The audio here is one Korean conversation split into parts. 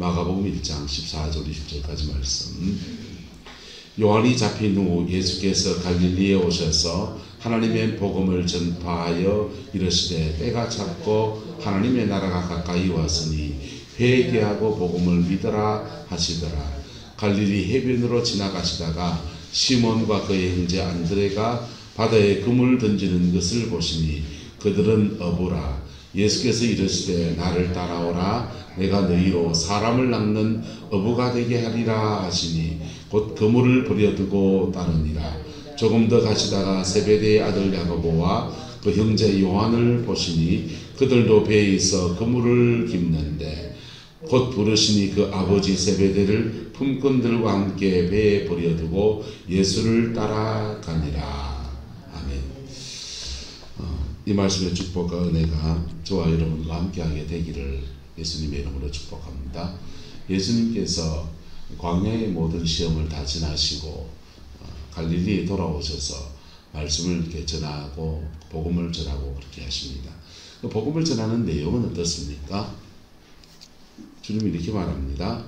마가복음 1장 14절 20절까지 말씀. 요한이 잡힌 후 예수께서 갈릴리에 오셔서 하나님의 복음을 전파하여 이르시되 때가 찼고 하나님의 나라가 가까이 왔으니 회개하고 복음을 믿으라 하시더라. 갈릴리 해변으로 지나가시다가 시몬과 그의 형제 안드레가 바다에 그물을 던지는 것을 보시니 그들은 어부라. 예수께서 이르시되 나를 따라오라. 내가 너희로 사람을 낚는 어부가 되게 하리라 하시니 곧 그물을 버려두고 따르니라. 조금 더 가시다가 세베대의 아들 야고보와 그 형제 요한을 보시니 그들도 배에 있어 그물을 깁는데 곧 부르시니 그 아버지 세베대를 품꾼들과 함께 배에 버려두고 예수를 따라가니라. 아멘. 이 말씀의 축복과 은혜가 저와 여러분과 함께하게 되기를 예수님의 이름으로 축복합니다. 예수님께서 광야의 모든 시험을 다 지나시고 갈릴리에 돌아오셔서 말씀을 이렇게 전하고 복음을 전하고 그렇게 하십니다. 그 복음을 전하는 내용은 어떻습니까? 주님이 이렇게 말합니다.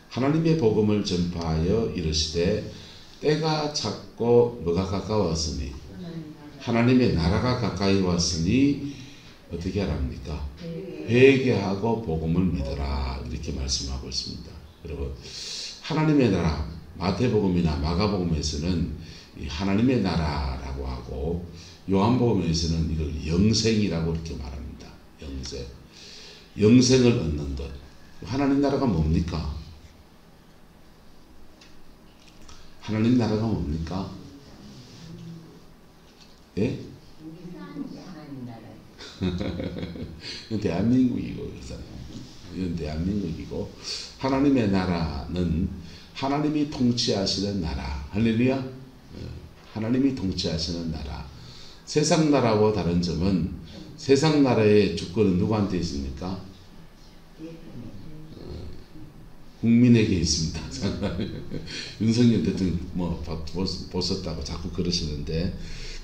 하나님의 복음을 전파하여 이르시되 때가 찼고 뭐가 가까웠으니 하나님의 나라가 가까이 왔으니 어떻게 하랍니까? 회개하고 복음을 믿어라 이렇게 말씀하고 있습니다. 여러분 하나님의 나라 마태복음이나 마가복음에서는 하나님의 나라라고 하고 요한복음에서는 이걸 영생이라고 이렇게 말합니다. 영생. 영생을 얻는 것. 하나님 나라가 뭡니까? 하나님 나라가 뭡니까? 예? 이건 대한민국이고 이건 대한민국이고 하나님의 나라는 하나님이 통치하시는 나라. 할렐루야. 하나님이 통치하시는 나라. 세상 나라와 다른 점은 세상 나라의 주권은 누구한테 있습니까? 국민에게 있습니다. 윤석열 대통령 뭐 보셨다고 자꾸 그러시는데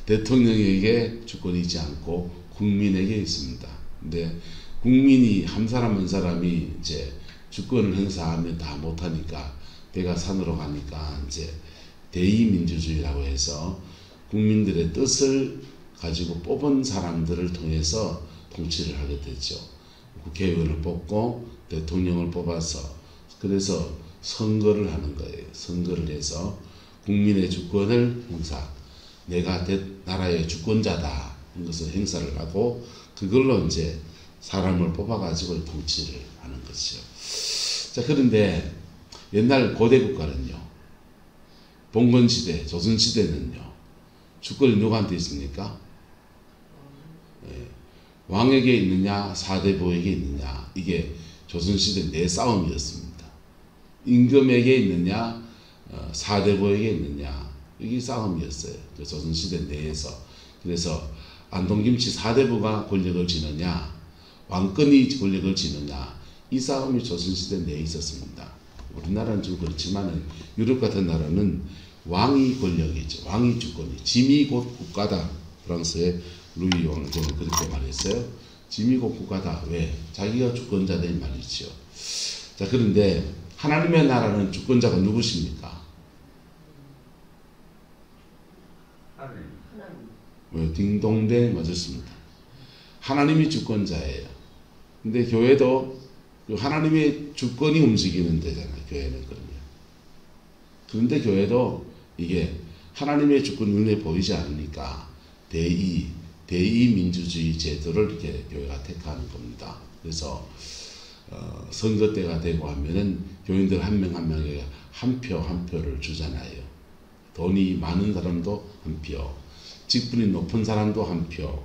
대통령에게 주권이 있지 않고 국민에게 있습니다. 근데 국민이 한 사람 한 사람이 이제 주권을 행사하면 다 못하니까 배가 산으로 가니까 이제 대의민주주의라고 해서 국민들의 뜻을 가지고 뽑은 사람들을 통해서 통치를 하게 되죠. 국회의원을 뽑고 대통령을 뽑아서 그래서 선거를 하는 거예요. 선거를 해서 국민의 주권을 행사, 내가 나라의 주권자다 이것을 행사를 하고 그걸로 이제 사람을 뽑아가지고 통치를 하는 것이죠. 자, 그런데 옛날 고대 국가는요, 봉건시대, 조선시대는요, 주권이 누구한테 있습니까? 예, 왕에게 있느냐, 사대부에게 있느냐, 이게 조선시대 내 싸움이었습니다. 임금에게 있느냐, 사대부에게 있느냐, 이게 싸움이었어요. 조선시대 내에서. 그래서 안동김치 사대부가 권력을 쥐느냐, 왕권이 권력을 쥐느냐, 이 싸움이 조선시대 내에 있었습니다. 우리나라는 좀 그렇지만 유럽 같은 나라는 왕이 권력이죠. 왕이 주권이. 짐이 곧 국가다. 프랑스의 루이 왕조는 그렇게 말했어요. 짐이 곧 국가다. 왜? 자기가 주권자다 이 말이죠. 자, 그런데 하나님의 나라는 주권자가 누구십니까? 왜? 딩동댕 맞았습니다. 하나님이 주권자예요. 근데 교회도 하나님의 주권이 움직이는 데잖아요. 교회는 그러면. 그런데 교회도 이게 하나님의 주권 눈에 보이지 않으니까 대의 민주주의 제도를 이렇게 교회가 택하는 겁니다. 그래서 선거 때가 되고 하면은 교인들 한 명 한 명에게 한 표를 주잖아요. 돈이 많은 사람도 한 표, 직분이 높은 사람도 한 표,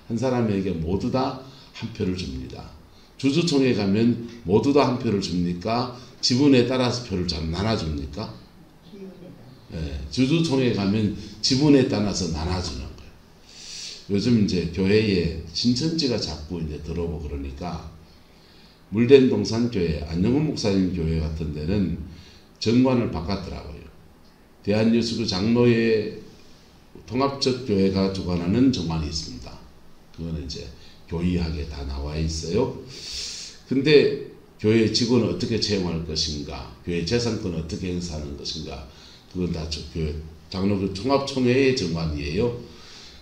한 사람에게 모두 다 한 표를 줍니다. 주주총회 가면 모두 다 한 표를 줍니까? 지분에 따라서 표를 잘 나눠줍니까? 주주총회 가면 지분에 따라서 나눠주는 거예요. 요즘 이제 교회에 신천지가 자꾸 이제 들어오고 그러니까 물된동산교회, 안영훈 목사님 교회 같은 데는 정관을 바꿨더라고요. 대한예수교 장로회 통합적 교회가 주관하는 정관이 있습니다. 그거는 이제 교의학에 다 나와 있어요. 근데 교회 직원을 어떻게 채용할 것인가, 교회 재산권을 어떻게 행사하는 것인가, 그건 다 교회 장로교 총합총회의 정관이에요.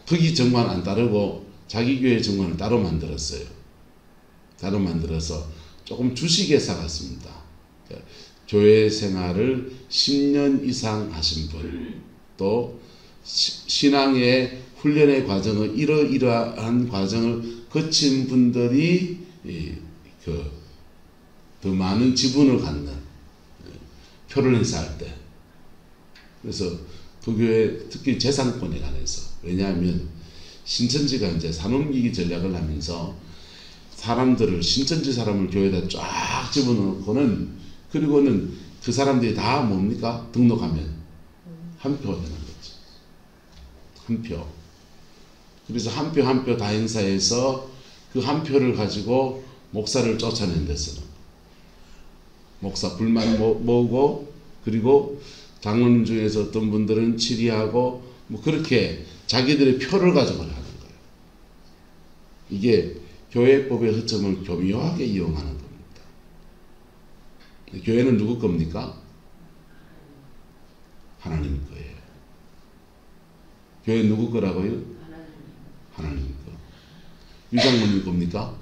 거기 정관 안 따르고 자기 교회 정관을 따로 만들었어요. 따로 만들어서 조금 주식회사 같습니다. 교회 생활을 10년 이상 하신 분, 또 신앙의 훈련의 과정을 이러이러한 과정을 거친 분들이 더 많은 지분을 갖는 표를 행사할 때, 그래서 그 교회 특히 재산권에 관해서, 왜냐하면 신천지가 이제 산옮기기 전략을 하면서 사람들을, 신천지 사람을 교회에다 쫙 집어넣고는, 그리고는 그 사람들이 다 뭡니까? 등록하면 한 표가 되는 거죠. 한 표. 그래서 한 표 한 표 다 행사해서 그 한 표를 가지고 목사를 쫓아낸 데서는 목사 불만 모으고, 그리고 장로님 중에서 어떤 분들은 질의하고, 뭐 그렇게 자기들의 표를 가지고 하는 거예요. 이게 교회법의 허점을 교묘하게 이용하는 겁니다. 교회는 누구 겁니까? 하나님 거예요. 교회 누구 거라고요? 하나님 거. 유장로님 겁니까?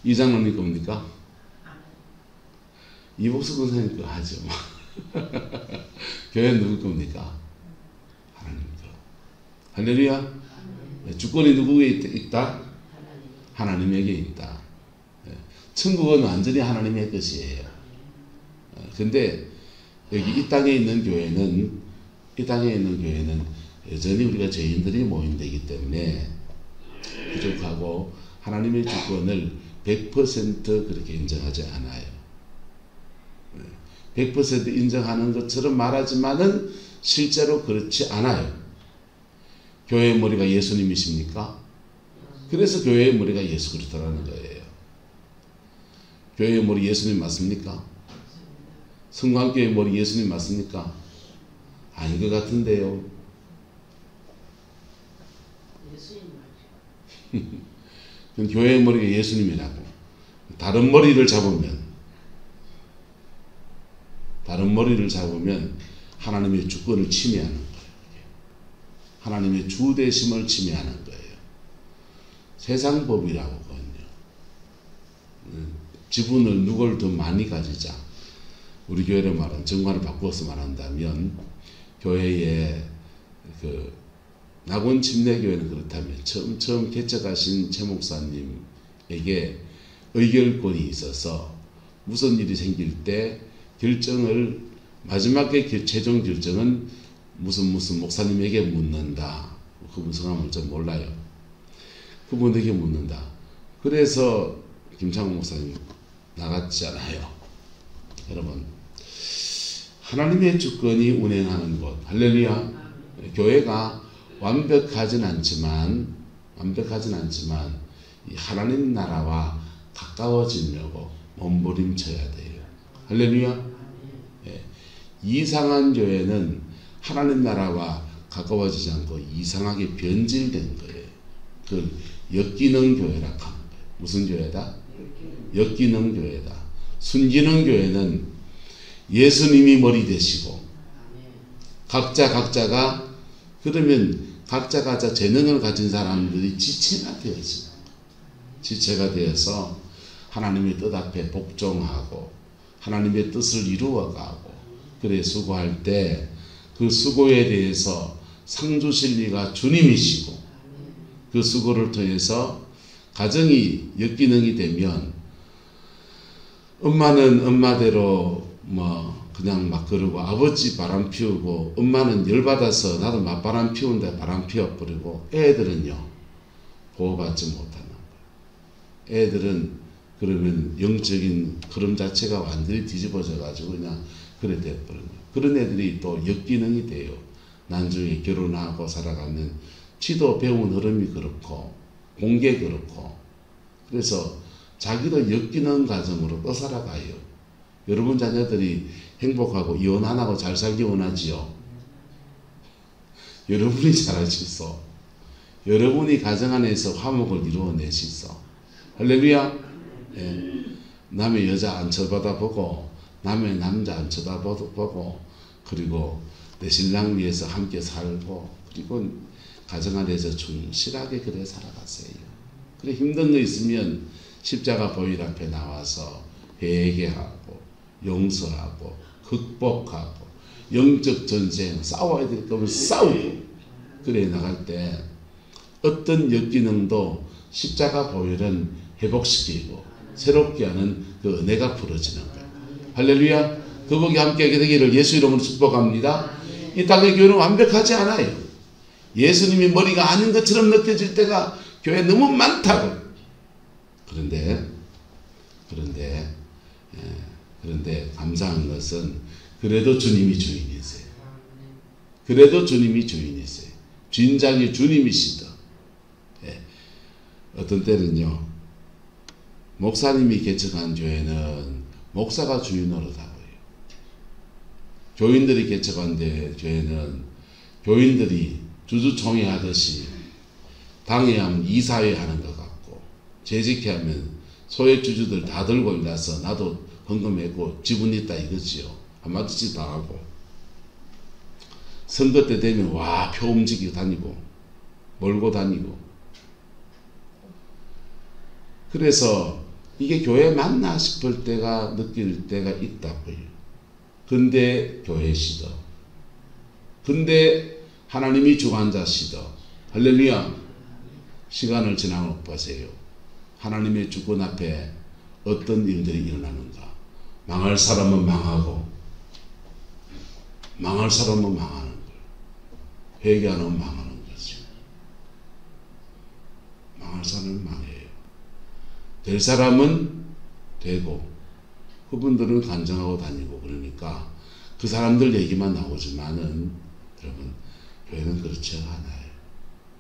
이장로님 겁니까? 이복수 권사님 거 하죠. 교회 누구 겁니까? 하나님 거. 할렐루야. 주권이 누구에 있다? 하나님에게 있다. 천국은 완전히 하나님의 것이에요. 근데 여기 이 땅에 있는 교회는 여전히 우리가 죄인들이 모인 데이기 때문에 부족하고 하나님의 주권을 100% 그렇게 인정하지 않아요. 100% 인정하는 것처럼 말하지만은 실제로 그렇지 않아요. 교회의 머리가 예수님이십니까? 그래서 교회의 머리가 예수 그리스도라는 거예요. 교회의 머리 예수님 맞습니까? 성광교회의 머리 예수님 맞습니까? 아닌 것 같은데요. 그럼 교회의 머리가 예수님이라고. 다른 머리를 잡으면 하나님의 주권을 침해하는 거예요. 하나님의 주대심을 침해하는 거예요. 세상 법이라고 하거든요. 지분을 누굴 더 많이 가지자. 우리 교회를 말하는 정관을 바꾸어서 말한다면, 교회에 낙원 침례교회는 그렇다면 처음 개척하신 최 목사님에게 의결권이 있어서 무슨 일이 생길 때 결정을, 마지막에 최종 결정은 무슨 목사님에게 묻는다. 그분 성함을 좀 몰라요. 그분에게 묻는다. 그래서 김창호 목사님 나갔잖아요. 여러분, 하나님의 주권이 운행하는 곳, 할렐루야. 교회가 완벽하진 않지만 이 하나님 나라와 가까워지려고 몸부림쳐야 돼요. 할렐루야. 예. 이상한 교회는 하나님 나라와 가까워지지 않고 이상하게 변질된 거예요. 그걸 역기능 교회라 하는 거예요. 무슨 교회다? 역기능 교회다. 순기능 교회는 예수님이 머리 되시고 각자가, 그러면 각자 재능을 가진 사람들이 지체가 되어서 하나님의 뜻 앞에 복종하고 하나님의 뜻을 이루어가고, 그래 수고할 때 그 수고에 대해서 상 주실 이가 주님이시고, 그 수고를 통해서 가정이 역기능이 되면, 엄마는 엄마대로 그냥 막 그러고, 아버지 바람 피우고, 엄마는 열받아서 나도 막 바람 피운데 바람 피워버리고, 애들은요 보호받지 못하는 거예요. 애들은 그러면 영적인 흐름 자체가 완전히 뒤집어져 가지고 그냥 그래 돼버린 거예요. 그런 애들이 또 역기능이 돼요. 나중에 결혼하고 살아가면 지도 배운 흐름이 그렇고 공개 그렇고, 그래서 자기도 역기능 가정으로 또 살아가요. 여러분 자녀들이 행복하고 이혼 안 하고 잘 살기 원하지요? 여러분이 잘할 수 있어. 여러분이 가정 안에서 화목을 이루어낼 수 있어. 할렐루야. 예. 남의 여자 안 쳐다보고 남의 남자 안 쳐다보고 그리고 내 신랑 위해서 함께 살고 그리고 가정 안에서 충실하게 그래 살아가세요. 그래 힘든 거 있으면 십자가 보일 앞에 나와서 회개하고 용서하고 극복하고 영적 전쟁 싸워야 될 거면 싸우고 그래 나갈 때 어떤 역기능도 십자가 보혈은 회복시키고 새롭게 하는 그 은혜가 풀어지는 거예요. 할렐루야. 그복이 함께 되기를 예수 이름으로 축복합니다. 이 땅의 교회는 완벽하지 않아요. 예수님이 머리가 아닌 것처럼 느껴질 때가 교회에 너무 많다고. 그런데 감사한 것은 그래도 주님이 주인이세요. 그래도 주님이 주인이세요. 주인장이 주님이시다. 예. 어떤 때는요, 목사님이 개척한 교회는 목사가 주인으로 다 보여요. 교인들이 개척한 교회는 교인들이 주주총회 하듯이 당회 하면 이사회 하는 것 같고, 재직회 하면 소액주주들 다 들고 일어나서 나도 헌금했고 지분 있다 이거지요. 한마디씩 다 하고 선거 때 되면 와 표 움직이고 다니고 몰고 다니고. 그래서 이게 교회 맞나 싶을 때가 느낄 때가 있다고요. 근데 교회시더. 근데 하나님이 주관자시더. 할렐루야. 시간을 지나고 못 보세요. 하나님의 주권 앞에 어떤 일들이 일어나는가. 망할 사람은 망하고 망할 사람은 망하는 거예요. 회개 안 하면 망하는 거죠. 망할 사람은 망해요. 될 사람은 되고 그분들은 간증하고 다니고 그러니까 그 사람들 얘기만 나오지만은 여러분 교회는 그렇지 않아요.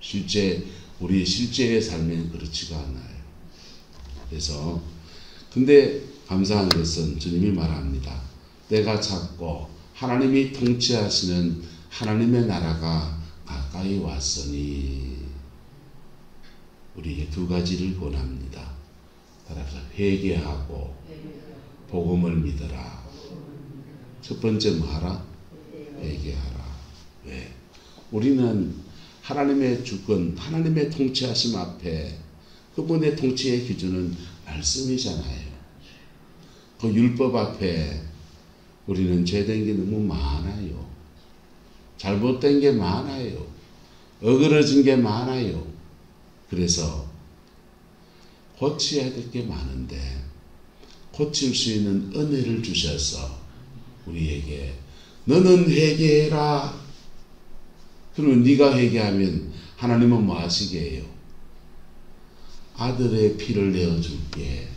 실제 우리의 실제의 삶에는 그렇지가 않아요. 그래서 근데 감사한 것은 주님이 말합니다. 때가 찼고 하나님이 통치하시는 하나님의 나라가 가까이 왔으니 우리에게 두 가지를 권합니다. 따라서 회개하고 복음을 믿어라. 첫 번째 뭐하라? 회개하라. 왜? 우리는 하나님의 주권, 하나님의 통치하심 앞에 그분의 통치의 기준은 말씀이잖아요. 그 율법 앞에 우리는 죄된 게 너무 많아요. 잘못된 게 많아요. 어그러진 게 많아요. 그래서 고쳐야 될 게 많은데 고칠 수 있는 은혜를 주셔서 우리에게 너는 회개해라. 그러면 네가 회개하면 하나님은 뭐 하시게 해요? 아들의 피를 내어줄게.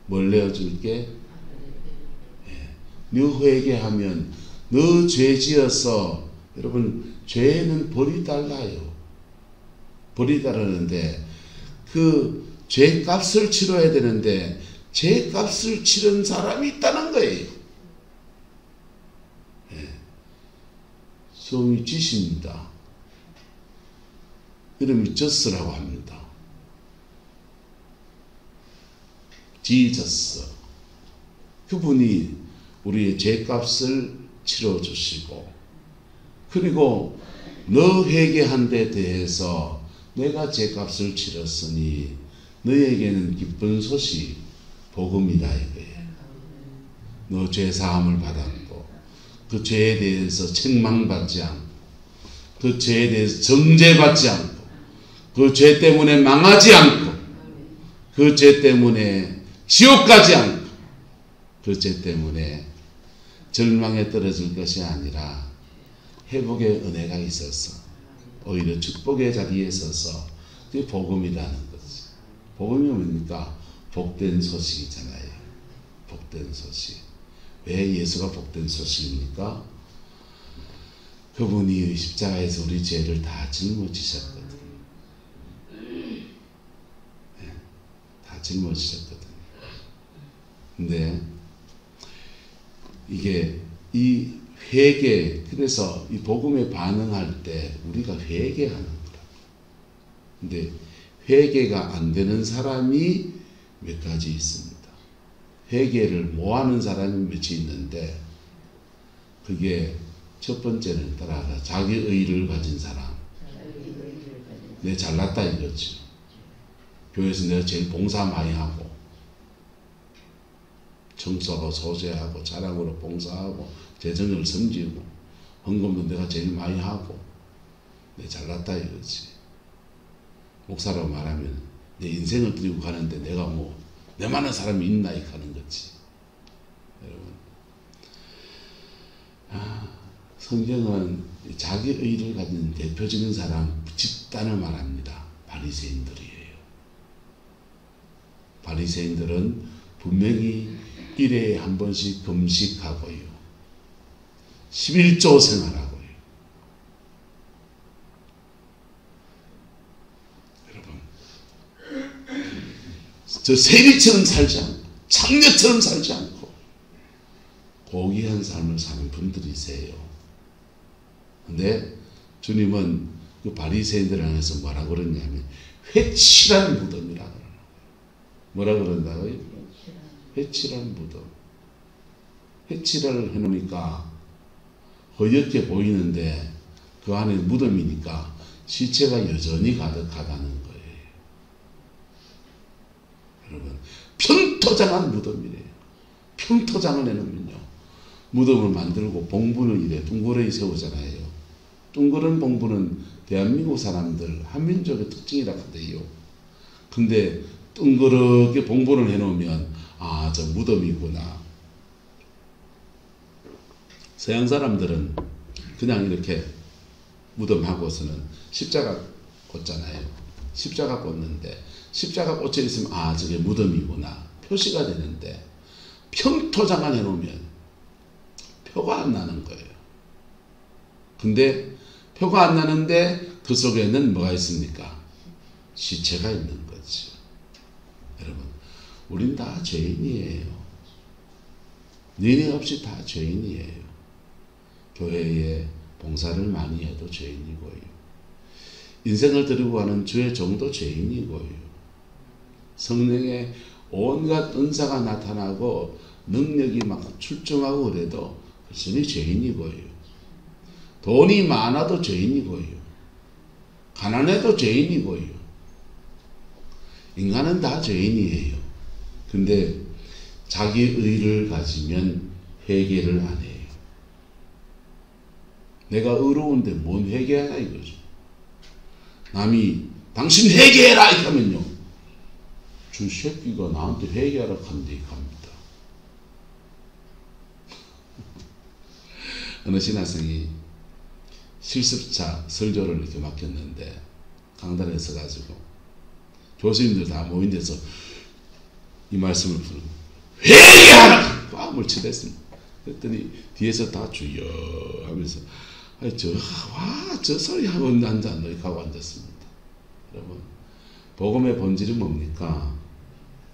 뭘 내어줄게? 너 회개하면 너 죄 지어서 여러분 죄는 벌이 달라요. 벌이 다르는데 그 죄값을 치러야 되는데 죄값을 치른 사람이 있다는 거예요. 성이 지십니다. 이름이 저스라고 합니다. 지저스. 그분이 우리의 죄값을 치러주시고 그리고 너 회개한 데 대해서 내가 죄값을 치렀으니 너에게는 기쁜 소식 복음이다 이거예요. 너 죄사함을 받았고 그 죄에 대해서 책망받지 않고 그 죄에 대해서 정죄받지 않고 그 죄 때문에 망하지 않고 그 죄 때문에 지옥 가지 않고 그 죄 때문에 절망에 떨어질 것이 아니라 회복의 은혜가 있어서 오히려 축복의 자리에 서서 그게 복음이라는 거지. 복음이 뭡니까? 복된 소식이잖아요. 복된 소식. 왜 예수가 복된 소식입니까? 그분이 십자가에서 우리 죄를 다 짊어지셨거든요. 네, 다 짊어지셨거든요. 근데 이게 이 회개, 그래서 이 복음에 반응할 때 우리가 회개하는 거라. 근데 회개가 안 되는 사람이 몇 가지 있습니다. 회개를 못하는 사람이 몇이 있는데, 그게 첫 번째는 따라서 자기 의의를 가진 사람. 내 잘났다 이거지. 교회에서 내가 제일 봉사 많이 하고, 청소하고 소재하고 자랑으로 봉사하고 재정을 섬기고 헌금도 내가 제일 많이 하고 내 잘났다 이거지. 목사라고 말하면 내 인생을 드리고 가는데 내가 뭐 내만한 사람이 있나 이 하는 거지. 여러분, 성경은 자기 의의를 가진 대표적인 사람 집단을 말합니다. 바리새인들이에요. 바리새인들은 분명히 1회에 한 번씩 금식하고요, 11조 생활하고요. 여러분, 저 세리처럼 살지 않고 창녀처럼 살지 않고 고귀한 삶을 사는 분들이세요. 근데 주님은 그 바리새인들 안에서 뭐라 그러냐면 회칠한 무덤이라 그러는 거예요. 뭐라 그런다고요? 회칠한 무덤. 회칠을 해놓으니까 허옇게 보이는데 그 안에 무덤이니까 시체가 여전히 가득하다는 거예요. 여러분, 평토장한 무덤이래요. 평토장을 해놓으면요, 무덤을 만들고 봉분을 이래 둥그러니 세우잖아요. 둥그런 봉분은 대한민국 사람들 한민족의 특징이라 한데요. 근데 둥그렇게 봉분을 해놓으면 아, 저 무덤이구나. 서양 사람들은 그냥 이렇게 무덤하고서는 십자가 꽂잖아요. 십자가 꽂는데 십자가 꽂혀 있으면 아, 저게 무덤이구나 표시가 되는데, 평토장만 해놓으면 표가 안 나는 거예요. 근데 표가 안 나는데 그 속에는 뭐가 있습니까? 시체가 있는 거죠. 여러분, 우린 다 죄인이에요. 니네 없이 다 죄인이에요. 교회에 봉사를 많이 해도 죄인이고요. 인생을 드리고 가는 주의 종도 죄인이고요. 성령의 온갖 은사가 나타나고 능력이 막 출중하고 그래도 여전히 죄인이고요. 돈이 많아도 죄인이고요. 가난해도 죄인이고요. 인간은 다 죄인이에요. 근데 자기 의를 가지면 회개를 안 해요. 내가 의로운데 뭔 회개하나 이거죠. 남이 당신 회개해라 이렇게 하면요, 저 새끼가 나한테 회개하라 하는데 이렇게 합니다. 어느 신학생이 실습차 설교를 이렇게 맡겼는데 강단에 서가지고 교수님들 다 모인 데서 이 말씀을 부르고 회개하라! 꽉을 치댔습니다. 그랬더니 뒤에서 다 주여 하면서 저 소리 하고 앉아 이렇게 하고 앉았습니다. 여러분, 복음의 본질이 뭡니까?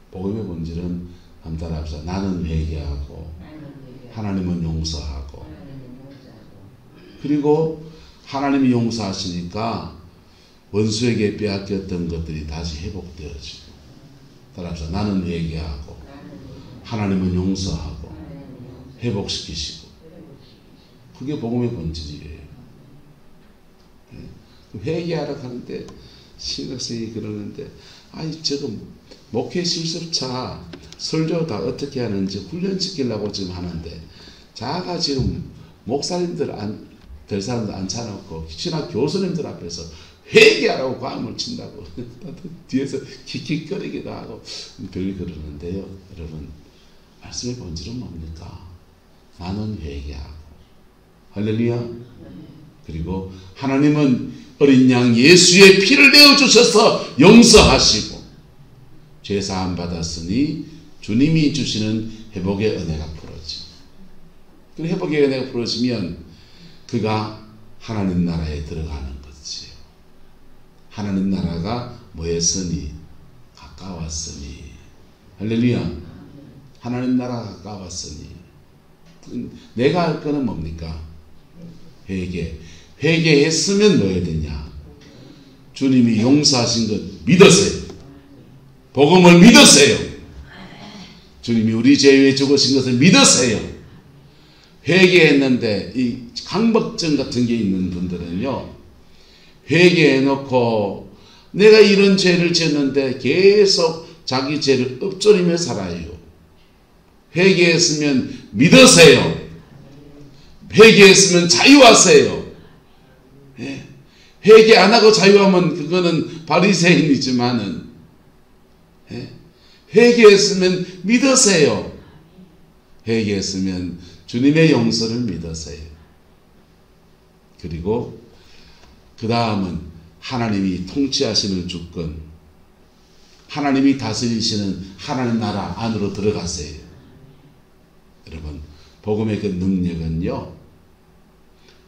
복음의 본질은 한번 따라합시다. 나는 회개하고 하나님은 용서하고, 그리고 하나님이 용서하시니까 원수에게 빼앗겼던 것들이 다시 회복되어지고. 따라합시다. 나는 회개하고 하나님은 용서하고 회복시키시고. 그게 복음의 본질이에요. 회개하라 하는데 신학생이 그러는데, 아이 저거 목회 실습차 설교 다 어떻게 하는지 훈련시키려고 지금 하는데 자가 지금 목사님들 될 사람들 앉혀놓고 신학 교수님들 앞에서 회개하라고 과음을 친다고 뒤에서 킥킥거리기도 하고 별이 그러는데요. 여러분, 말씀의 본질은 뭡니까? 나는 회개하고, 할렐루야. 그리고 하나님은 어린 양 예수의 피를 내어주셔서 용서하시고 죄사함 받았으니 주님이 주시는 회복의 은혜가 풀어지고, 그 회복의 은혜가 풀어지면 그가 하나님 나라에 들어가는 거지요. 하나님 나라가 뭐했으니? 가까웠으니. 할렐루야. 하나님 나라가 가까웠으니. 내가 할 거는 뭡니까? 회개. 회개했으면 뭐 해야 되냐? 주님이 용서하신 것 믿으세요. 복음을 믿으세요. 주님이 우리 죄 위에 죽으신 것을 믿으세요. 회개했는데 이 강박증 같은 게 있는 분들은요, 회개해놓고 내가 이런 죄를 지었는데 계속 자기 죄를 읊조리며 살아요. 회개했으면 믿으세요. 회개했으면 자유하세요. 예. 회개 안 하고 자유하면 그거는 바리새인이지만은, 예. 회개했으면 믿으세요. 회개했으면 주님의 용서를 믿으세요. 그리고 그 다음은 하나님이 통치하시는 주권, 하나님이 다스리시는 하나님 나라 안으로 들어가세요. 여러분, 복음의 그 능력은요,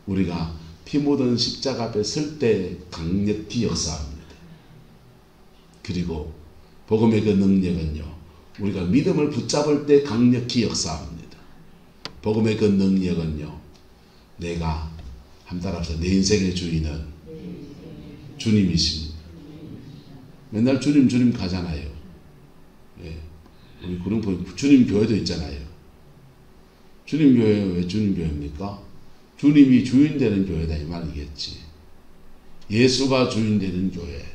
우리가 피 묻은 십자가 앞에 설 때 강력히 역사합니다. 그리고 복음의 그 능력은요, 우리가 믿음을 붙잡을 때 강력히 역사합니다. 복음의 그 능력은요, 내가 한번 따라서 내 인생의 주인은 주님이십니다. 맨날 주님 주님 가잖아요. 예. 우리 구릉포 주님 교회도 있잖아요. 주님 교회 왜 주님 교회입니까? 주님이 주인 되는 교회다 이 말이겠지. 예수가 주인 되는 교회.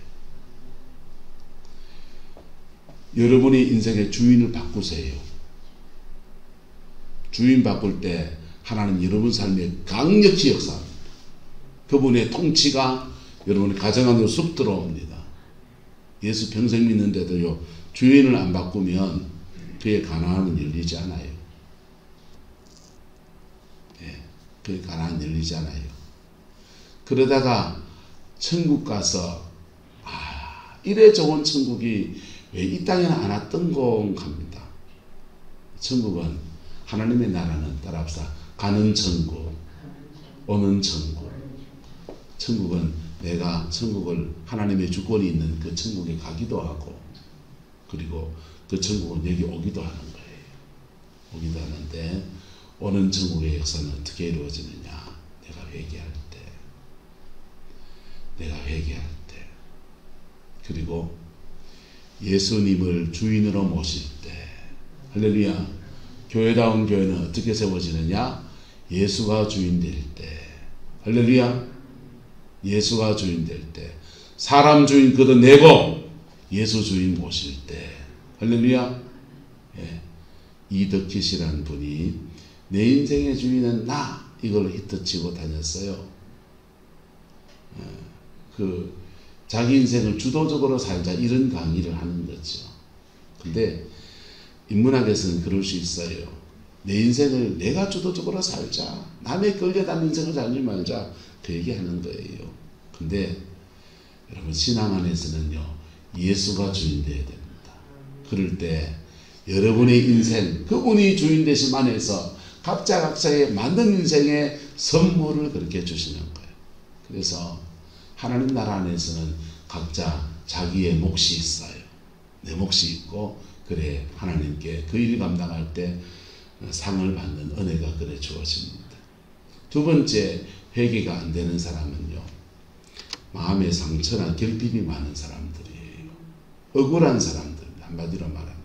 여러분이 인생의 주인을 바꾸세요. 주인 바꿀 때 하나님 여러분 삶에 강력히 역사합니다. 그분의 통치가 여러분의 가정 안으로 쑥 들어옵니다. 예수 평생 믿는데도요, 주인을 안 바꾸면 그의 가난은 열리지 않아요. 예, 그의 가난은 열리지 않아요. 그러다가 천국 가서 이래 좋은 천국이 왜 이 땅에는 안 왔던 건갑니다. 천국은, 하나님의 나라는 따라합시다. 가는 천국, 오는 천국. 천국은 내가 천국을, 하나님의 주권이 있는 그 천국에 가기도 하고, 그리고 그 천국은 여기 오기도 하는 거예요. 오기도 하는데, 오는 천국의 역사는 어떻게 이루어지느냐? 내가 회개할 때, 내가 회개할 때, 그리고 예수님을 주인으로 모실 때, 할렐루야. 교회다운 교회는 어떻게 세워지느냐? 예수가 주인 될 때, 할렐루야. 예수가 주인 될 때, 사람 주인 걷어내고 예수 주인 모실 때, 할렐루야. 예. 이덕희시라는 분이 내 인생의 주인은 나, 이걸로 히트치고 다녔어요. 자기 인생을 주도적으로 살자, 이런 강의를 하는 거죠. 근데 인문학에서는 그럴 수 있어요. 내 인생을 내가 주도적으로 살자, 남의 끌려다니는 인생을 살지 말자, 그 얘기하는 거예요. 근데 여러분, 신앙 안에서는요, 예수가 주인 되어야 됩니다. 그럴 때 여러분의 인생, 그분이 주인 되심 안에서 각자의 만든 인생의 선물을 그렇게 주시는 거예요. 그래서 하나님 나라 안에서는 각자 자기의 몫이 있어요. 내 몫이 있고, 그래 하나님께 그 일을 감당할 때 상을 받는 은혜가 그래 주어집니다. 두 번째, 회개가 안 되는 사람은요, 마음의 상처나 결핍이 많은 사람들이에요. 억울한 사람들, 한마디로 말하면.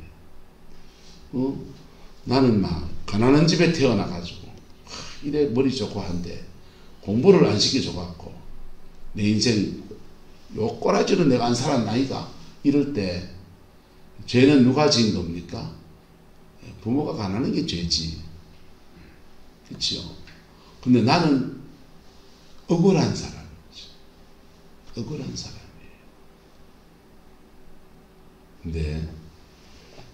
나는 막 가난한 집에 태어나가지고 이래 머리 좋고 한데 공부를 안 시켜줘갖고 내 인생 요 꼬라지로 내가 안 살았나이가, 이럴 때 죄는 누가 지은 겁니까? 부모가 가난한 게 죄지. 그렇죠? 근데 나는 억울한 사람이죠. 억울한 사람이에요. 근데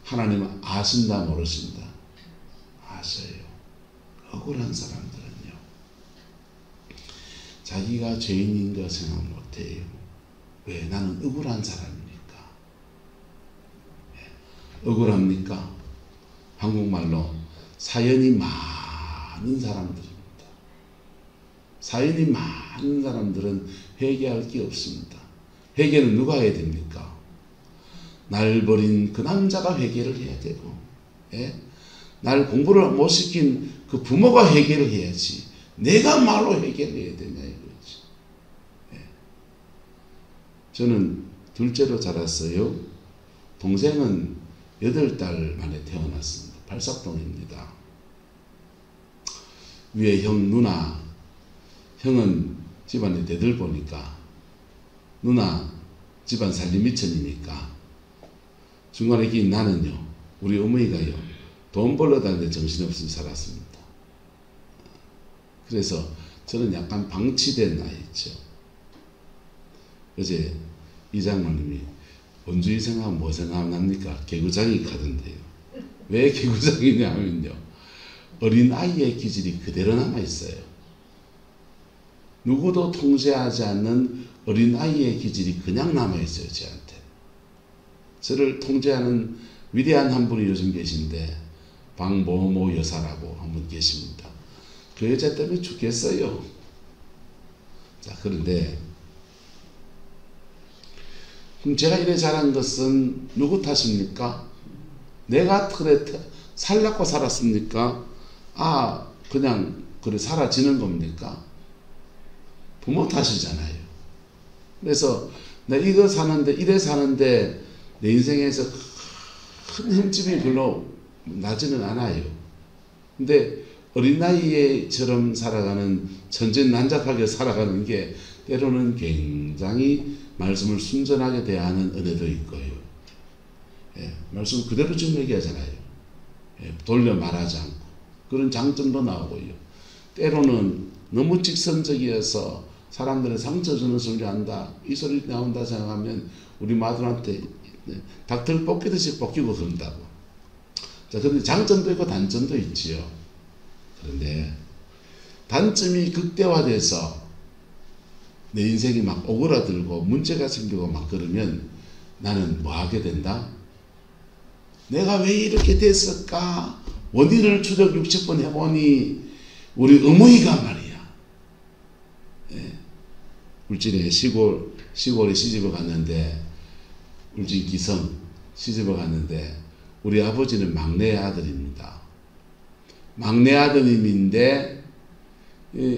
하나님은 아신다 모르신다? 아셔요. 억울한 사람들은요, 자기가 죄인인 거 생각 못해요. 왜? 나는 억울한 사람이니까. 억울합니까? 한국말로 사연이 많은 사람들입니다. 사연이 많은 사람들은 회개할 게 없습니다. 회개는 누가 해야 됩니까? 날 버린 그 남자가 회개를 해야 되고, 예? 날 공부를 못 시킨 그 부모가 회개를 해야지, 내가 말로 회개를 해야 되냐 이거지. 예. 저는 둘째로 자랐어요. 동생은 8달 만에 태어났습니다. 팔삭동입니다. 위에 형, 누나. 형은 집안에 대들 보니까, 누나 집안 살림 미천이니까, 중간에 긴 나는요, 우리 어머니가요, 돈 벌러 다니는데 정신없이 살았습니다. 그래서 저는 약간 방치된 아이죠. 어제 이장로님이 원주의 생각하면 뭐 생각납니까? 개구장이 가던데요. 왜 개구장이냐 하면요, 어린 아이의 기질이 그대로 남아있어요. 누구도 통제하지 않는 어린 아이의 기질이 그냥 남아있어요. 저한테. 저를 통제하는 위대한 한 분이 요즘 계신데, 방모모 여사라고 한 분 계십니다. 그 여자 때문에 죽겠어요. 자, 그런데 그럼 제가 이래 잘한 것은 누구 탓입니까? 내가 그래 살라고 살았습니까? 그냥 그래 사라지는 겁니까? 부모 탓이잖아요. 그래서 나 이거 사는데, 이래 사는데 내 인생에서 큰 흠집이 별로 나지는 않아요. 근데 어린 나이에처럼 살아가는, 천진난잡하게 살아가는 게 때로는 굉장히 말씀을 순전하게 대하는 은혜도 있고요. 예, 말씀 그대로 좀 얘기하잖아요. 예, 돌려 말하지 않고. 그런 장점도 나오고요. 때로는 너무 직선적이어서 사람들의 상처 주는 소리 한다, 이 소리 나온다 생각하면 우리 마누라한테 닭들 뽑기듯이 뽑히고 그런다고. 자, 근데 장점도 있고 단점도 있지요. 그런데 단점이 극대화돼서 내 인생이 막 오그라들고 문제가 생기고 막 그러면 나는 뭐 하게 된다? 내가 왜 이렇게 됐을까? 원인을 추적 60번 해보니 우리 어머니가 말이야. 예. 울진에 시골에 시집을 갔는데, 울진 기성 시집을 갔는데 우리 아버지는 막내 아들입니다. 막내 아드님인데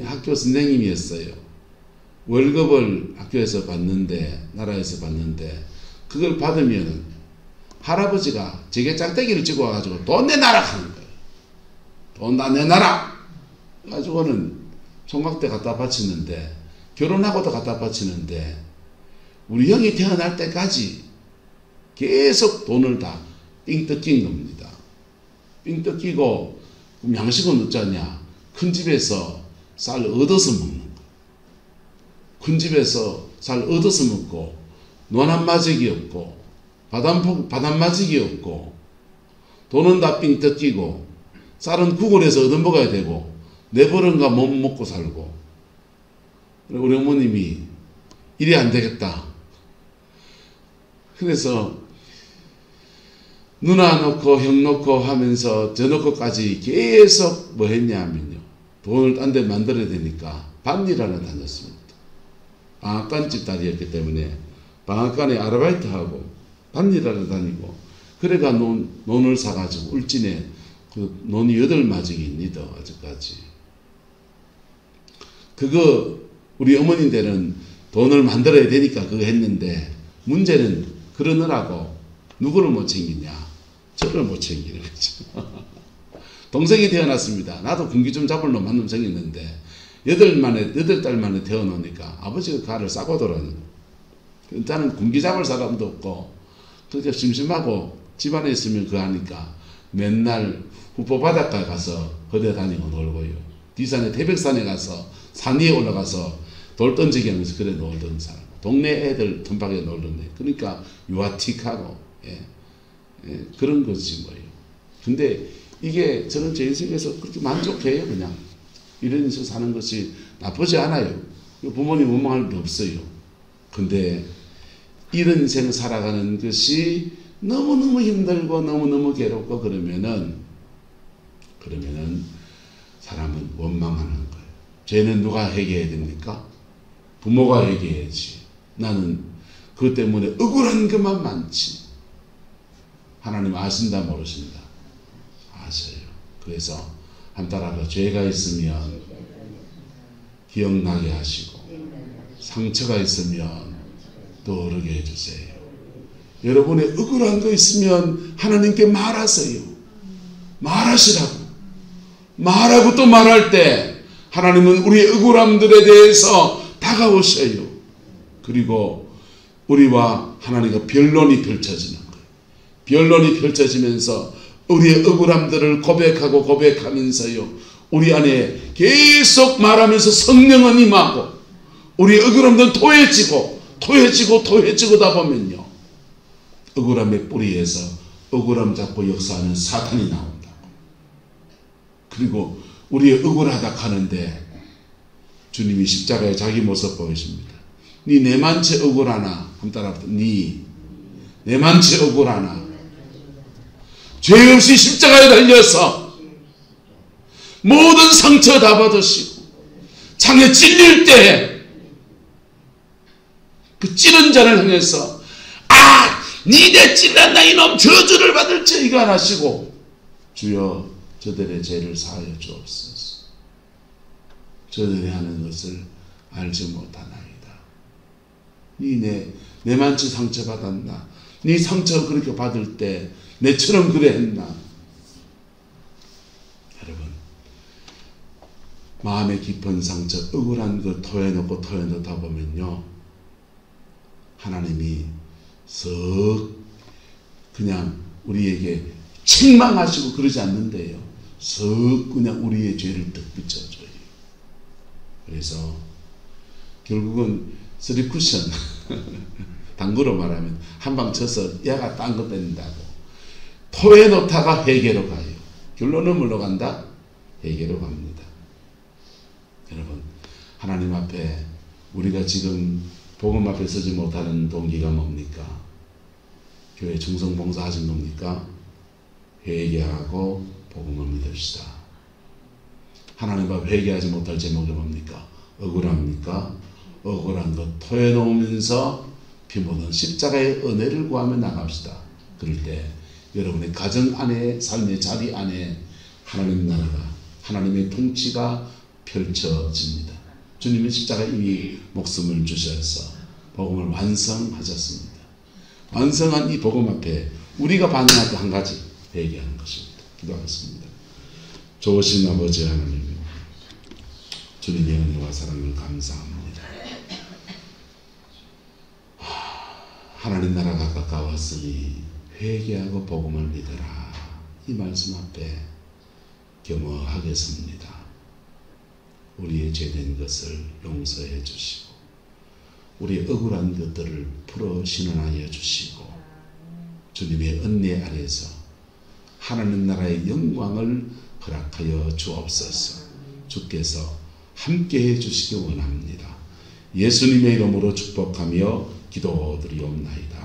학교 선생님이었어요. 월급을 학교에서 받는데, 나라에서 받는데, 그걸 받으면 할아버지가 제게 짝대기를 찍어 와가지고 돈 내놔라 하는 거예요. 돈 다 내놔라! 가지고는 총각대 갖다 바치는데, 결혼하고도 갖다 바치는데, 우리 형이 태어날 때까지 계속 돈을 다 삥 뜯긴 겁니다. 삥 뜯기고, 그럼 양식은 어쩌냐? 큰 집에서 쌀 얻어서 먹는 거. 큰 집에서 쌀 얻어서 먹고, 논한마저기 없고, 바닷마저기 없고, 돈은 다 삥 뜯기고, 쌀은 구걸해서 얻어먹어야 되고, 내 버른가 못 먹고 살고. 우리 어머님이 이래 안 되겠다. 그래서 누나 놓고 형 놓고 하면서 저 놓고까지 계속 뭐 했냐 하면요, 돈을 딴 데 만들어야 되니까 밭일하러 다녔습니다. 방앗간집 딸이었기 때문에 방앗간에 아르바이트하고 밭일하러 다니고, 그래가 논을 사가지고 울진에 그 논이 8마직입니다. 아직까지. 그거 우리 어머니들은 돈을 만들어야 되니까 그거 했는데, 문제는 그러느라고 누구를 못 챙기냐? 저를 못 챙기는 거죠. 동생이 태어났습니다. 나도 군기 좀 잡을 놈 한 놈 생겼는데 8달 만에 태어나니까 아버지가 가를 싸고 돌아요. 일단은 군기 잡을 사람도 없고, 그렇게 심심하고 집안에 있으면 그거 하니까 맨날 후포 바닷가에 가서 허대 다니고 놀고요. 뒤산에 태백산에 가서 산 위에 올라가서 돌 던지기 하면서 그래 놀던 사람. 동네 애들 틈바구니에 놀던 애. 그러니까 유아틱하고, 그런 거지 뭐예요. 근데 이게 저는 제 인생에서 그렇게 만족해요. 그냥 이런 식으로 사는 것이 나쁘지 않아요. 부모님 원망할 게 없어요. 근데 이런 인생을 살아가는 것이 너무너무 힘들고 너무너무 괴롭고 그러면은 사람은 원망하는 거예요. 죄는 누가 해결해야 됩니까? 부모가 해결해야지. 나는 그것 때문에 억울한 것만 많지. 하나님 아신다 모르신다? 아셔요. 그래서 한따라서 죄가 있으면 기억나게 하시고, 상처가 있으면 떠오르게 해주세요. 여러분의 억울한 거 있으면 하나님께 말하세요. 말하시라고. 말하고 또 말할 때 하나님은 우리의 억울함들에 대해서 다가오셔요. 그리고 우리와 하나님과 변론이 펼쳐지는 거예요. 변론이 펼쳐지면서 우리의 억울함들을 고백하고 고백하면서요, 우리 안에 계속 말하면서 성령은 임하고 우리의 억울함들은 토해지고다 보면요, 억울함의 뿌리에서 억울함 잡고 역사하는 사탄이 나온다고. 그리고 우리의 억울하다 하는데 주님이 십자가에 자기 모습 보이십니다. 니 내만치 억울하나? 한 따라부터 니 내만치 억울하나? 죄 없이 십자가에 달려서 모든 상처 다 받으시고 창에 찔릴 때 그 찌른 자를 향해서 니내 찔렀나 이놈 저주를 받을지 이거 안 하시고 주여 저들의 죄를 사하여 주옵소서. 저들이 하는 것을 알지 못하나이다. 니 내만치 상처 받았나? 니 상처 그렇게 받을 때 내처럼 그래 했나? 여러분, 마음의 깊은 상처, 억울한 거 토해놓다 보면요, 하나님이 썩 그냥 우리에게 책망하시고 그러지 않는데요, 썩 그냥 우리의 죄를 딱 비춰줘요. 그래서 결국은 쓰리 쿠션 당구로 말하면 한 방 쳐서 야가 딴 거 뺀다고 토해놓다가 회개로 가요. 결론은 뭘로 간다? 회개로 갑니다. 여러분, 하나님 앞에 우리가 지금 복음 앞에 서지 못하는 동기가 뭡니까? 교회 충성봉사 하신 겁니까? 회개하고 복음을 믿읍시다. 하나님 앞에 회개하지 못할 제목이 뭡니까? 억울합니까? 억울한 것 토해놓으면서 피 묻은 십자가의 은혜를 구하며 나갑시다. 그럴 때 여러분의 가정 안에, 삶의 자리 안에 하나님 나라가, 하나님의 통치가 펼쳐집니다. 주님은 십자가에 이미 목숨을 주셔서 복음을 완성하셨습니다. 완성한 이 복음 앞에 우리가 반응할 때 한 가지, 회개하는 것입니다. 기도하겠습니다. 좋으신 아버지 하나님, 주님의 은혜와 사랑을 감사합니다. 하나님 나라가 가까웠으니 회개하고 복음을 믿으라. 이 말씀 앞에 겸허하겠습니다. 우리의 죄된 것을 용서해 주시고 우리의 억울한 것들을 풀어 신원하여 주시고 주님의 은혜 아래서 하나님 나라의 영광을 허락하여 주옵소서. 주께서 함께해 주시기 원합니다. 예수님의 이름으로 축복하며 기도드리옵나이다.